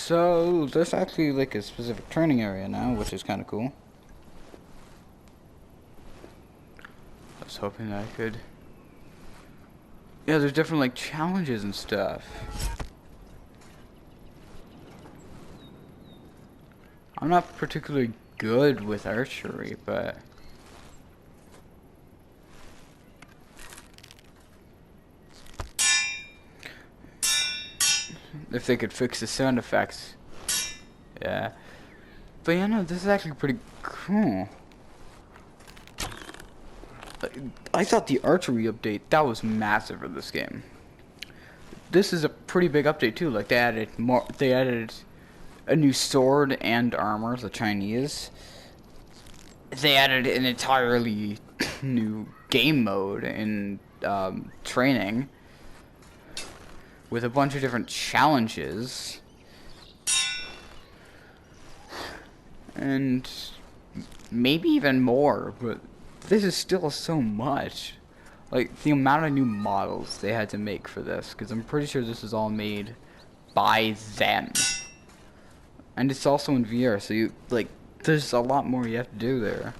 So there's actually like a specific training area now, which is kind of cool. I was hoping that I could. Yeah, there's different like challenges and stuff. I'm not particularly good with archery, but if they could fix the sound effects, yeah. But yeah, no, this is actually pretty cool. I thought the archery update, that was massive for this game. This is a pretty big update too. Like they added a new sword and armor, the Chinese. They added an entirely new game mode in training with a bunch of different challenges. And maybe even more, but this is still so much. Like, the amount of new models they had to make for this, because I'm pretty sure this is all made by them. And it's also in VR, so you, like, there's a lot more you have to do there.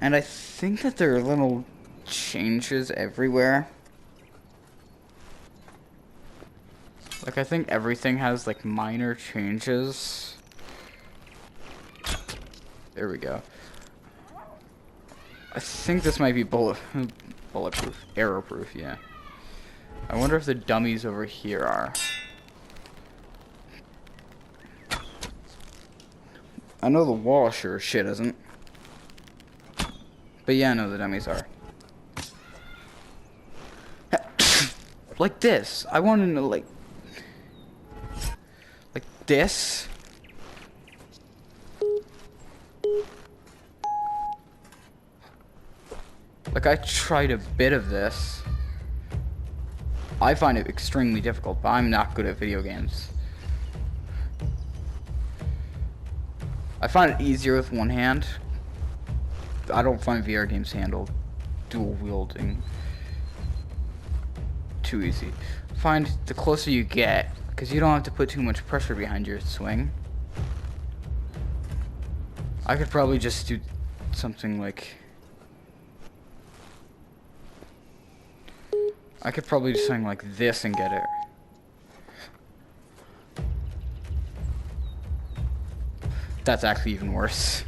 And I think that there are little changes everywhere. Like, I think everything has, like, minor changes. There we go. I think this might be bulletproof. Arrow-proof, yeah. I wonder if the dummies over here are. I know the wall sure as shit isn't. But yeah, I know the dummies are. Like this. I want to know, like this. Like, I tried a bit of this. I find it extremely difficult, but I'm not good at video games. I find it easier with one hand. I don't find VR games handle dual wielding too easy. Find the closer you get, because you don't have to put too much pressure behind your swing. I could probably just do something like... I could probably do something like this and get it. That's actually even worse.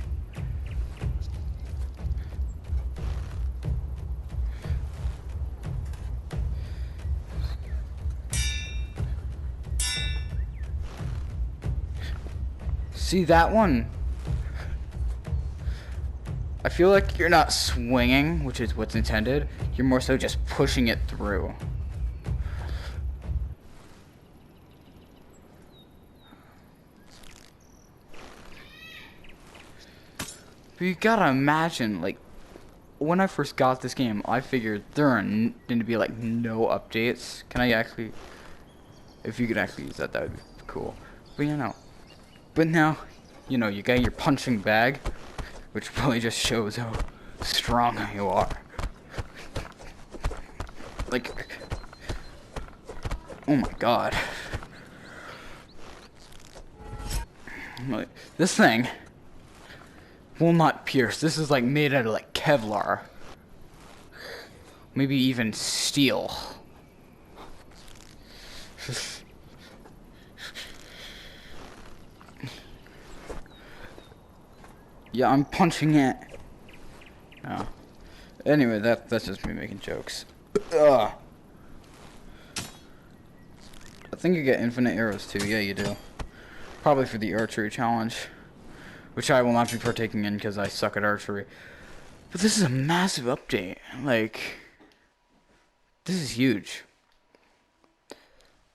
See that one? I feel like you're not swinging, which is what's intended. You're more so just pushing it through. But you gotta imagine, like, when I first got this game, I figured there are going to be, like, no updates. Can I actually... If you could actually use that, that would be cool. But, you know. But now, you know, you got your punching bag, which probably just shows how strong you are. Like, oh my god. Like, this thing will not pierce. This is like made out of like Kevlar. Maybe even steel. Yeah, I'm punching it. Oh. Anyway, that's just me making jokes. Ugh. I think you get infinite arrows too. Yeah, you do. Probably for the archery challenge, which I will not be partaking in because I suck at archery. But this is a massive update. Like, this is huge.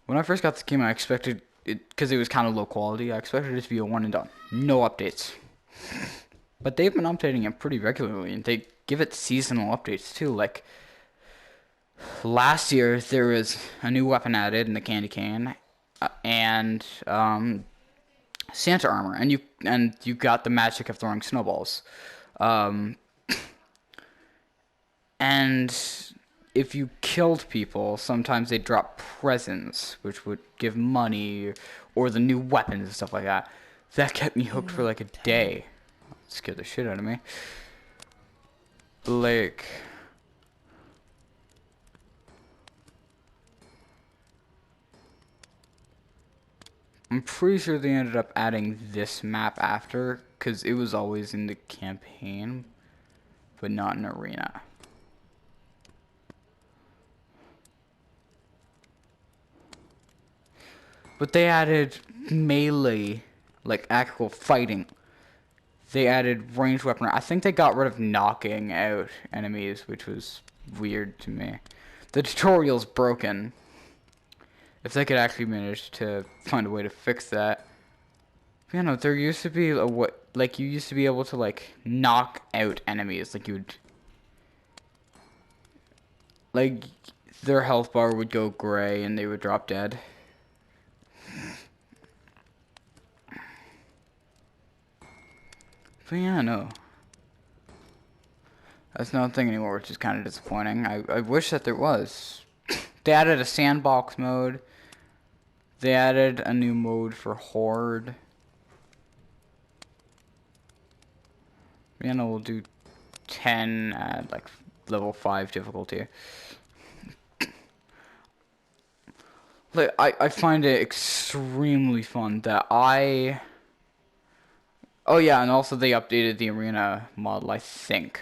When I first got this game, I expected it, because it was kind of low quality, I expected it to be a one and done. No updates. But they've been updating it pretty regularly, and they give it seasonal updates too. Like, last year, there was a new weapon added in the candy cane, and Santa armor, and you got the magic of throwing snowballs, and if you killed people, sometimes they drop presents, which would give money or the new weapons and stuff like that. That kept me hooked for like a day. Scared the shit out of me. Like, I'm pretty sure they ended up adding this map after, because it was always in the campaign, but not in arena. But they added melee, like actual fighting. They added ranged weaponry. I think they got rid of knocking out enemies, which was weird to me. The tutorial's broken. If they could actually manage to find a way to fix that. You know, there used to be a like you used to be able to like knock out enemies, like you'd like their health bar would go gray and they would drop dead. But yeah, no. That's not a thing anymore, which is kind of disappointing. I wish that there was. They added a sandbox mode. They added a new mode for Horde. You know, we'll do 10 at like level 5 difficulty. Like, I find it extremely fun that oh yeah, and also they updated the arena model, I think.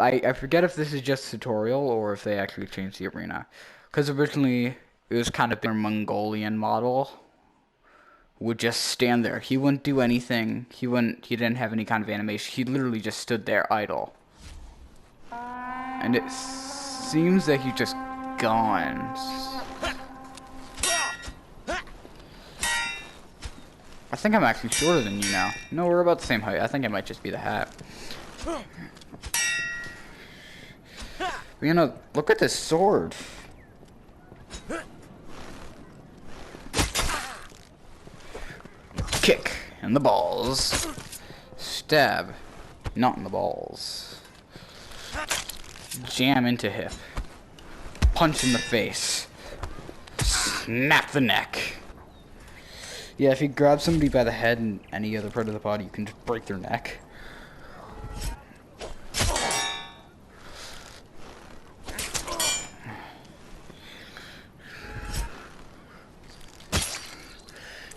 I forget if this is just tutorial or if they actually changed the arena. Because originally it was kind of a Mongolian model. Would just stand there. He wouldn't do anything. He didn't have any kind of animation. He literally just stood there idle. And it seems that he's just gone. I think I'm actually shorter than you now. No, we're about the same height. I think it might just be the hat. But, you know, look at this sword. Kick in the balls. Stab. Not in the balls. Jam into hip. Punch in the face. Snap the neck. Yeah, if you grab somebody by the head and any other part of the body, you can just break their neck.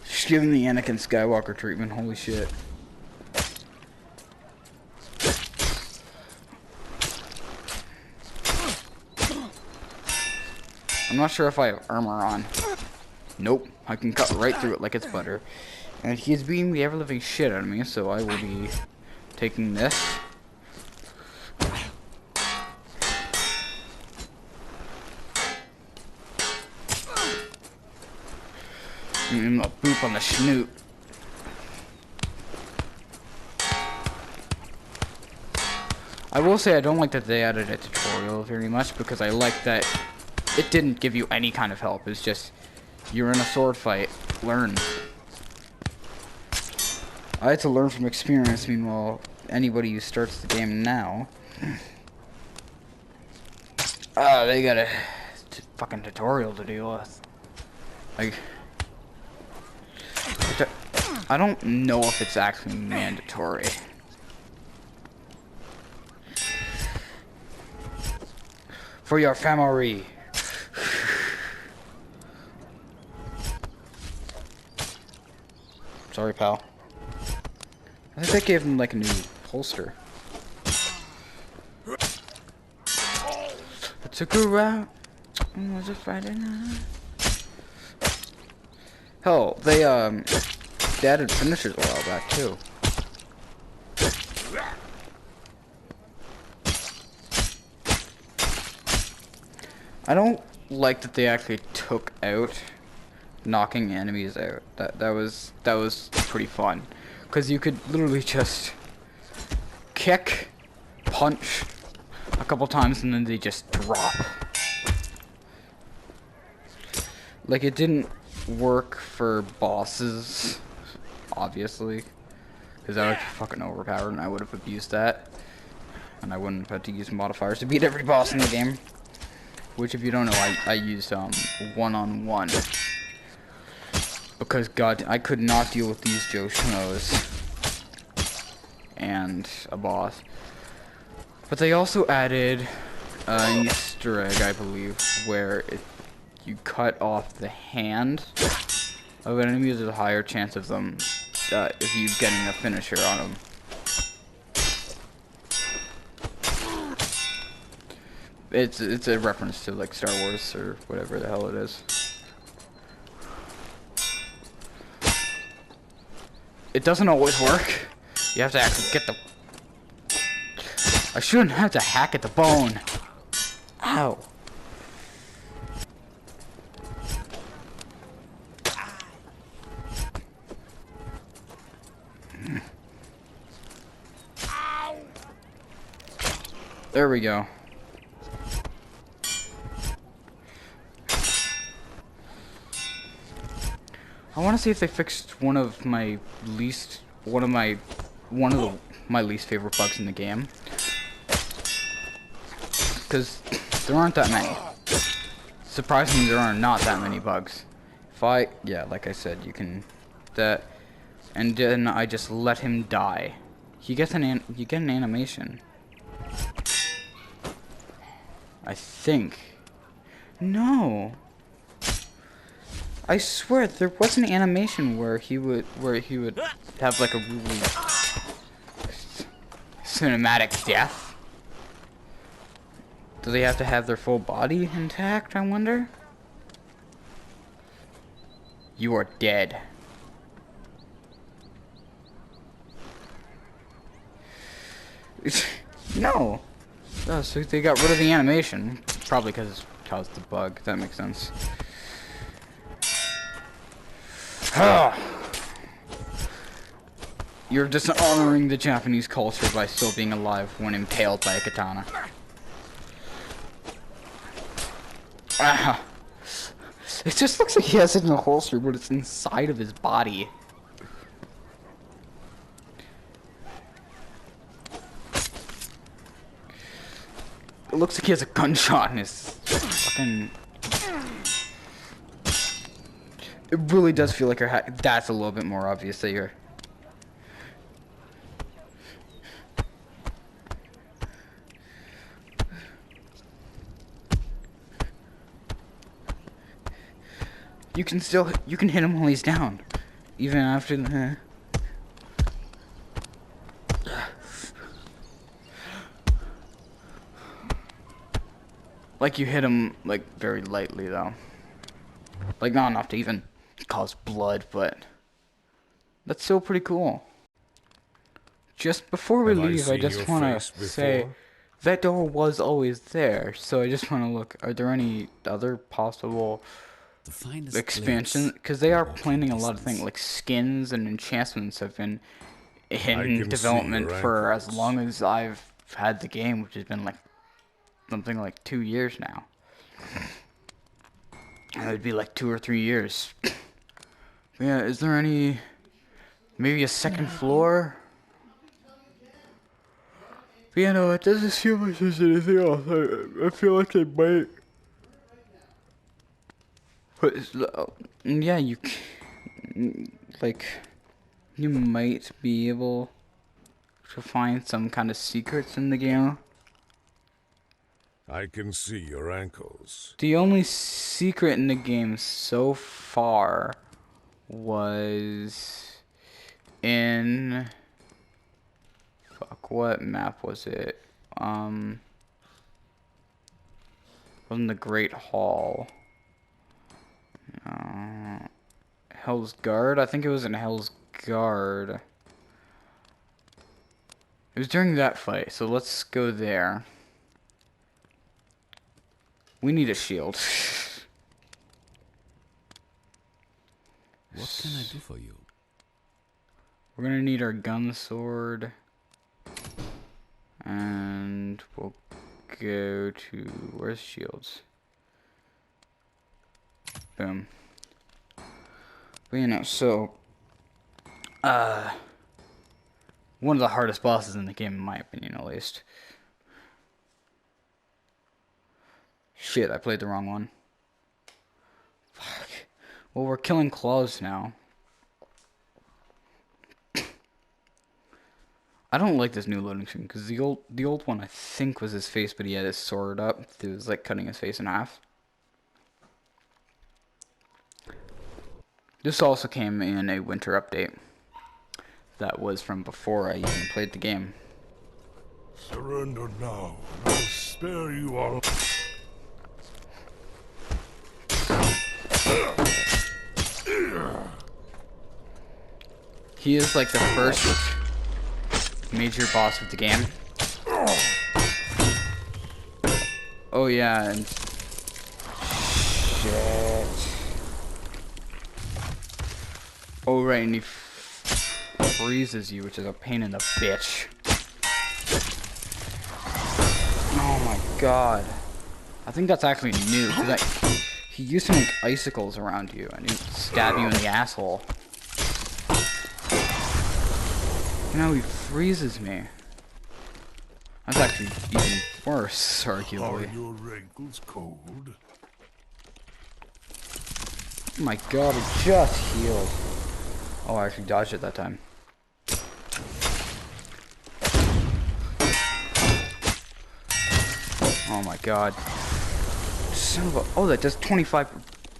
Just giving the Anakin Skywalker treatment, holy shit. I'm not sure if I have armor on. Nope, I can cut right through it like it's butter. And he's beating the ever-living shit out of me, so I will be taking this. And a boop on the snoot. I will say I don't like that they added a tutorial very much, because I like that it didn't give you any kind of help. It's just, you're in a sword fight, learn. I had to learn from experience, meanwhile, anybody who starts the game now... they got a fucking tutorial to deal with. Like... I don't know if it's actually mandatory. For your family. Sorry, pal. I think they gave him like a new holster. I took a route. And was a Friday night. Hell, they added finishers a while back too. I don't like that they actually took out knocking enemies out. That was pretty fun, because you could literally just kick, punch a couple times and then they just drop. Like, it didn't work for bosses, obviously, because that would be fucking overpowered and I would have abused that. and I wouldn't have had to use modifiers to beat every boss in the game. Which, if you don't know, I used one-on-one. Because, God, I could not deal with these Joe Schmoes. And a boss. But they also added an Easter egg, I believe, where if you cut off the hand of an enemy, there's a higher chance of them, if you getting a finisher on them. It's a reference to like Star Wars or whatever the hell it is. It doesn't always work. You have to actually get the... I shouldn't have to hack at the bone. Ow. There we go. I want to see if they fixed one of my least favorite bugs in the game. Because there aren't that many. Surprisingly, there are not that many bugs. Yeah, like I said, you can and then I just let him die. You get an animation. I think. No. I swear there was an animation where he would have like a really cinematic death. Do they have to have their full body intact, I wonder? You are dead. No. Oh, so they got rid of the animation. Probably because it caused the bug. That makes sense. You're dishonoring the Japanese culture by still being alive when impaled by a katana. It just looks like he has it in a holster, but it's inside of his body. It looks like he has a gunshot in his fucking... It really does feel like you're that's a little bit more obvious that you're... You can hit him while he's down. Even after the... Like you hit him, like, very lightly, though. Like, not enough to even cause blood, but... That's still pretty cool. Just before we leave, I just want to say... That door was always there, so I just want to look... Are there any other possible... expansion, because they are planning a lot of things like skins and enchantments have been in development for as long as I've had the game, which has been like something like 2 years now. And it would be like 2 or 3 years. Yeah, is there maybe a second floor? But yeah, no, it doesn't seem like there's anything else. I feel like they might. But yeah, you might be able to find some kind of secrets in the game. I can see your ankles. The only secret in the game so far was in... Fuck, what map was it? Wasn't the Great Hall. Hell's Guard? I think it was in Hell's Guard. It was during that fight, so let's go there. We need a shield. What can I do for you? We're gonna need our gun sword. And we'll go to... Where's shields? Boom. But you know, so... one of the hardest bosses in the game, in my opinion, at least. Shit, I played the wrong one. Fuck. Well, we're killing claws now. I don't like this new loading screen because the old one I think was his face, but he had his sword up. It was like cutting his face in half. This also came in a winter update. That was from before I even played the game. Surrender now, and I'll spare you all. He is like the first major boss of the game. Oh yeah, and shit. Oh right, and he freezes you, which is a pain in the bitch. Oh my god. I think that's actually new, because he used to make icicles around you, and he'd stab you in the asshole. Now he freezes me. That's actually even worse, arguably. Are your ankles cold? Oh my god, it just healed. Oh, I actually dodged it that time. Oh my god. Son of a... Oh, that does 25...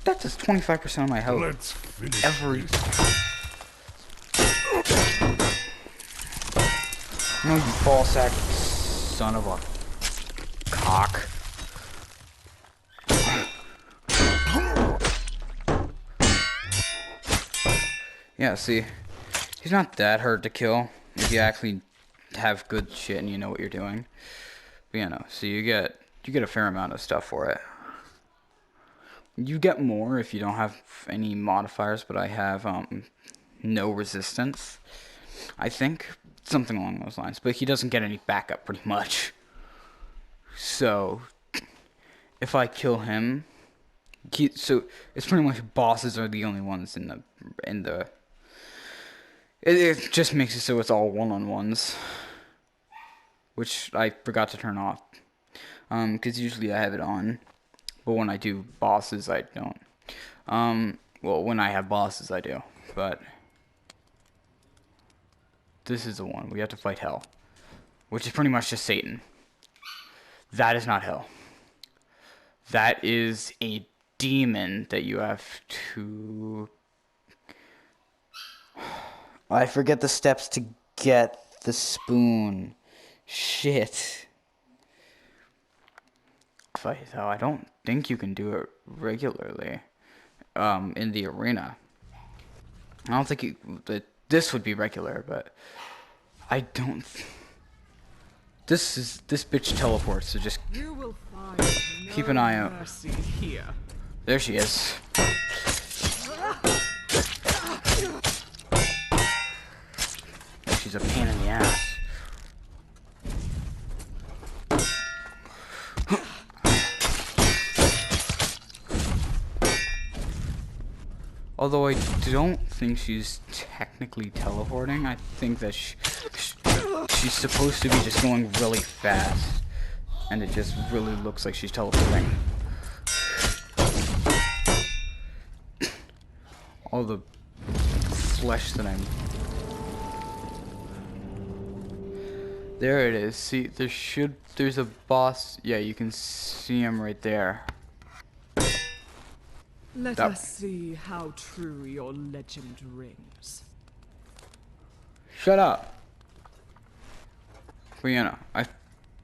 That does 25% of my health. Let's finish Every... this. No, you ball sack son of a cock. Yeah, see, he's not that hard to kill if you actually have good shit and you know what you're doing. But you know, so you get a fair amount of stuff for it. You get more if you don't have any modifiers, but I have no resistance, I think. Something along those lines. But he doesn't get any backup, pretty much. So, if I kill him... so, it's pretty much bosses are the only ones in the... It just makes it so it's all one-on-ones. Which I forgot to turn off. Because usually I have it on. But when I do bosses, I don't. Well, when I have bosses, I do. But... this is the one. We have to fight Hell. Which is pretty much just Satan. That is not Hell. That is a demon that you have to... I forget the steps to get the spoon. Shit. Fight Hell. I don't think you can do it regularly. In the arena. I don't think that this would be regular, but I don't. This bitch teleports, so just keep an eye out. Here. There she is. She's a pain in the ass. Although I don't think she's technically teleporting, I think that she's supposed to be just going really fast, and it just really looks like she's teleporting. All the flesh that I'm... There it is. See, there's a boss. Yeah, you can see him right there. Let us see how true your legend rings. Shut up. But you know, I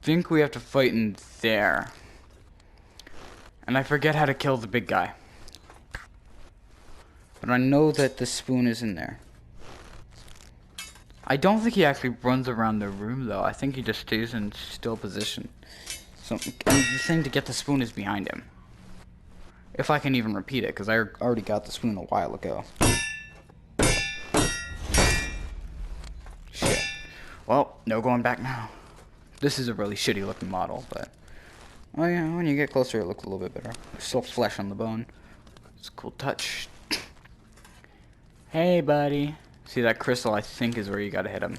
think we have to fight in there. And I forget how to kill the big guy. But I know that the spoon is in there. I don't think he actually runs around the room though. I think he just stays in still position. So, and the thing to get the spoon is behind him. If I can even repeat it, because I already got the spoon a while ago. Shit. Well, no going back now. This is a really shitty looking model, but... oh yeah, when you get closer it looks a little bit better. There's still flesh on the bone. It's a cool touch. Hey, buddy. See, that crystal, I think, is where you gotta hit him.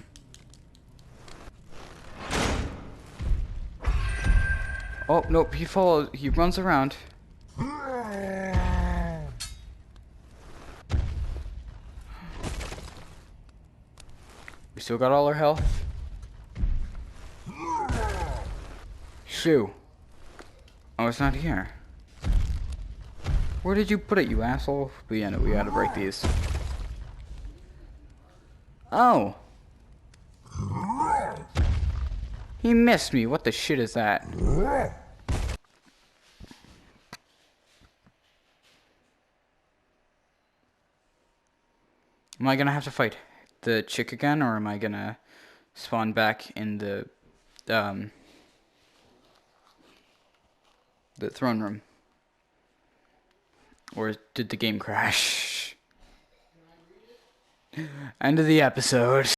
Oh, nope, he follows, he runs around. We still got all our health. Shoo. Oh, it's not here. Where did you put it, you asshole? But yeah, no, we gotta break these. Oh. He missed me. What the shit is that? Am I gonna have to fight the chick again, or am I gonna spawn back in the throne room? Or did the game crash? End of the episode.